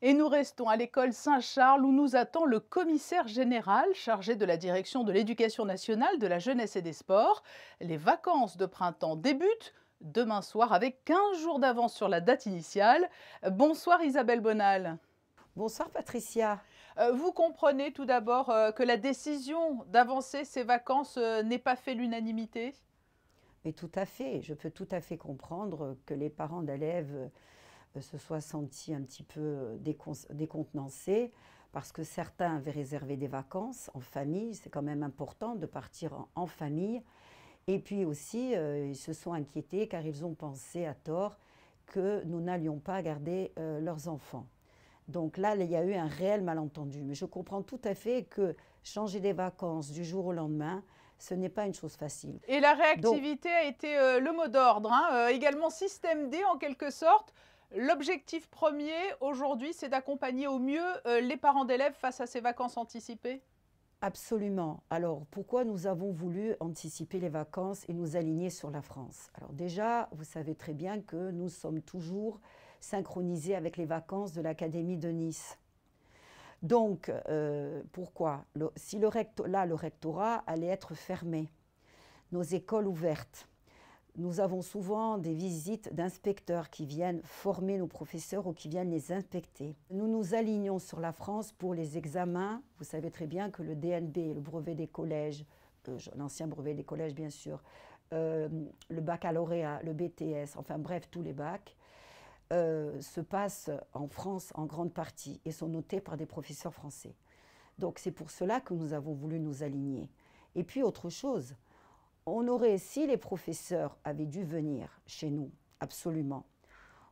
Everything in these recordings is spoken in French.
Et nous restons à l'école Saint-Charles où nous attend le commissaire général chargé de la direction de l'éducation nationale, de la jeunesse et des sports. Les vacances de printemps débutent demain soir avec 15 jours d'avance sur la date initiale. Bonsoir Isabelle Bonal. Bonsoir Patricia. Vous comprenez tout d'abord que la décision d'avancer ces vacances n'est pas fait l'unanimité? Mais tout à fait, je peux tout à fait comprendre que les parents d'élèves se soient sentis un petit peu décontenancés parce que certains avaient réservé des vacances en famille. C'est quand même important de partir en famille. Et puis aussi, ils se sont inquiétés car ils ont pensé à tort que nous n'allions pas garder leurs enfants. Donc là, il y a eu un réel malentendu. Mais je comprends tout à fait que changer des vacances du jour au lendemain, ce n'est pas une chose facile. Et la Donc, réactivité a été le mot d'ordre, hein. Également système D en quelque sorte. L'objectif premier aujourd'hui, c'est d'accompagner au mieux les parents d'élèves face à ces vacances anticipées. absolument. Alors, pourquoi nous avons voulu anticiper les vacances et nous aligner sur la France? Alors déjà, vous savez très bien que nous sommes toujours synchronisés avec les vacances de l'Académie de Nice. Donc, pourquoi? Si le rectorat allait être fermé, nos écoles ouvertes. Nous avons souvent des visites d'inspecteurs qui viennent former nos professeurs ou qui viennent les inspecter. Nous nous alignons sur la France pour les examens. Vous savez très bien que le DNB, le brevet des collèges, l'ancien brevet des collèges bien sûr, le baccalauréat, le BTS, enfin bref, tous les bacs, se passent en France en grande partie et sont notés par des professeurs français. Donc c'est pour cela que nous avons voulu nous aligner. Et puis autre chose, on aurait, si les professeurs avaient dû venir chez nous, absolument,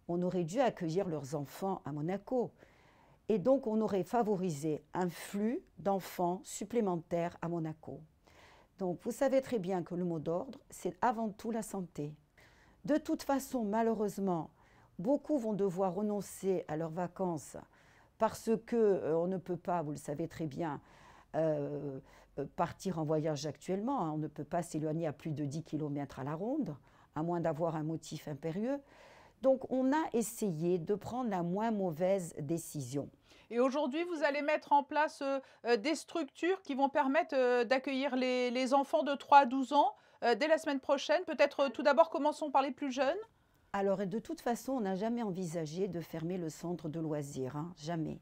on aurait dû accueillir leurs enfants à Monaco. Et donc, on aurait favorisé un flux d'enfants supplémentaires à Monaco. Donc, vous savez très bien que le mot d'ordre, c'est avant tout la santé. De toute façon, malheureusement, beaucoup vont devoir renoncer à leurs vacances parce qu'on ne peut pas, vous le savez très bien, partir en voyage actuellement. On ne peut pas s'éloigner à plus de 10 km à la ronde, à moins d'avoir un motif impérieux. Donc, on a essayé de prendre la moins mauvaise décision. Et aujourd'hui, vous allez mettre en place des structures qui vont permettre d'accueillir les enfants de 3 à 12 ans dès la semaine prochaine. Peut-être tout d'abord, commençons par les plus jeunes. Alors, de toute façon, on n'a jamais envisagé de fermer le centre de loisirs, hein, jamais.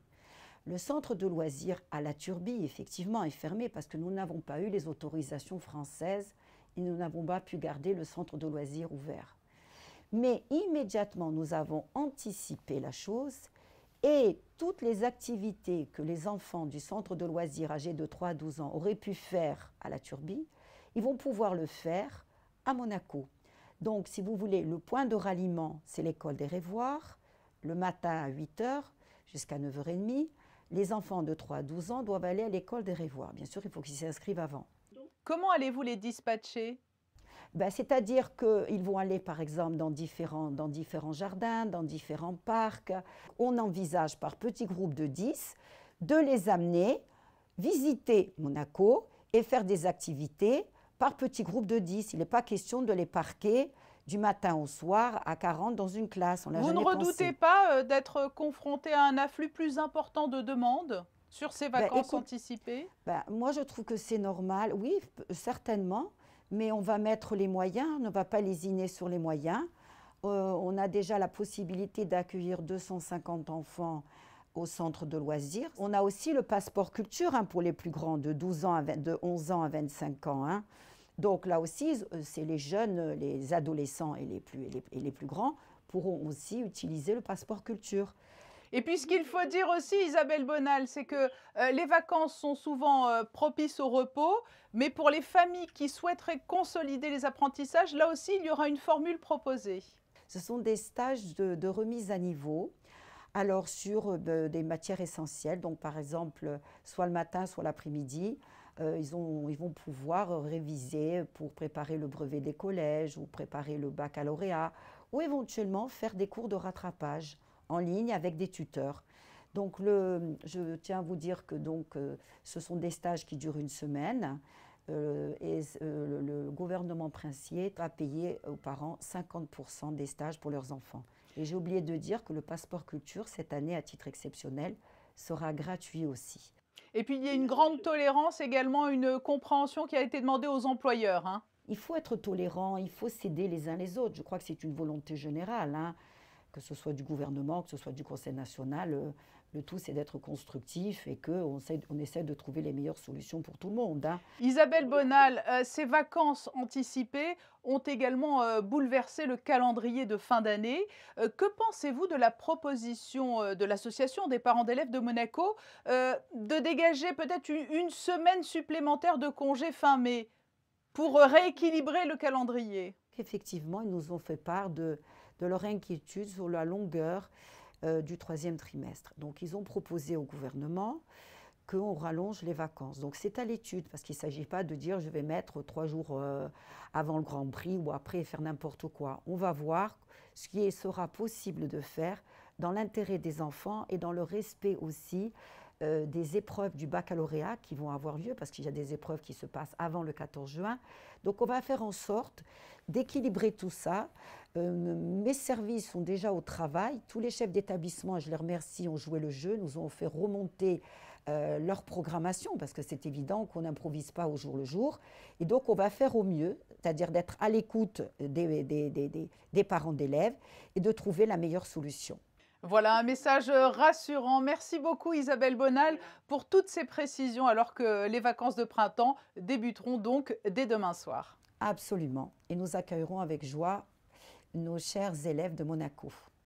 Le centre de loisirs à la Turbie, effectivement, est fermé parce que nous n'avons pas eu les autorisations françaises et nous n'avons pas pu garder le centre de loisirs ouvert. Mais immédiatement, nous avons anticipé la chose et toutes les activités que les enfants du centre de loisirs âgés de 3 à 12 ans auraient pu faire à la Turbie, ils vont pouvoir le faire à Monaco. Donc, si vous voulez, le point de ralliement, c'est l'école des Révoirs, le matin à 8 heures jusqu'à 9h30. Les enfants de 3 à 12 ans doivent aller à l'école des Révoirs. Bien sûr, il faut qu'ils s'inscrivent avant. Comment allez-vous les dispatcher? C'est-à-dire qu'ils vont aller, par exemple, dans différents jardins, dans différents parcs. On envisage par petits groupes de 10 de les amener visiter Monaco et faire des activités par petits groupes de 10. Il n'est pas question de les parquer du matin au soir à 40 dans une classe. On l'a Vous ne jamais redoutez pensé. pas d'être confronté à un afflux plus important de demandes sur ces vacances Écoute, anticipées? moi je trouve que c'est normal, oui, certainement, mais on va mettre les moyens, on ne va pas lésiner sur les moyens. On a déjà la possibilité d'accueillir 250 enfants au centre de loisirs. On a aussi le passeport culture hein, pour les plus grands, de 11 ans à 25 ans. Hein. Donc là aussi, c'est les jeunes, les adolescents et les plus grands pourront aussi utiliser le passeport culture. Et puis ce qu'il faut dire aussi, Isabelle Bonal, c'est que les vacances sont souvent propices au repos, mais pour les familles qui souhaiteraient consolider les apprentissages, là aussi, il y aura une formule proposée. Ce sont des stages de remise à niveau. Alors sur des matières essentielles, donc par exemple, soit le matin, soit l'après-midi, ils vont pouvoir réviser pour préparer le brevet des collèges ou préparer le baccalauréat ou éventuellement faire des cours de rattrapage en ligne avec des tuteurs. Donc je tiens à vous dire que ce sont des stages qui durent une semaine le gouvernement princier a payé aux parents 50% des stages pour leurs enfants. Et j'ai oublié de dire que le passeport culture, cette année, à titre exceptionnel, sera gratuit aussi. Et puis il y a une grande tolérance également, une compréhension qui a été demandée aux employeurs, hein. Il faut être tolérant, il faut s'aider les uns les autres. Je crois que c'est une volonté générale, hein, que ce soit du gouvernement, que ce soit du Conseil national. Le tout, c'est d'être constructif et qu'on essaie de trouver les meilleures solutions pour tout le monde, hein. Isabelle Bonal, ces vacances anticipées ont également bouleversé le calendrier de fin d'année. Que pensez-vous de la proposition de l'association des parents d'élèves de Monaco de dégager peut-être une semaine supplémentaire de congé fin mai pour rééquilibrer le calendrier? Effectivement, ils nous ont fait part de leur inquiétude sur la longueur du troisième trimestre. Donc, ils ont proposé au gouvernement qu'on rallonge les vacances. Donc, c'est à l'étude, parce qu'il ne s'agit pas de dire je vais mettre 3 jours avant le Grand Prix ou après et faire n'importe quoi. On va voir ce qui sera possible de faire dans l'intérêt des enfants et dans le respect aussi des épreuves du baccalauréat qui vont avoir lieu, parce qu'il y a des épreuves qui se passent avant le 14 juin. Donc, on va faire en sorte d'équilibrer tout ça. Mes services sont déjà au travail. Tous les chefs d'établissement, et je les remercie, ont joué le jeu, nous ont fait remonter leur programmation, parce que c'est évident qu'on n'improvise pas au jour le jour. Et donc, on va faire au mieux, c'est-à-dire d'être à l'écoute des parents d'élèves et de trouver la meilleure solution. Voilà un message rassurant. Merci beaucoup Isabelle Bonal pour toutes ces précisions alors que les vacances de printemps débuteront donc dès demain soir. Absolument. Et nous accueillerons avec joie nos chers élèves de Monaco.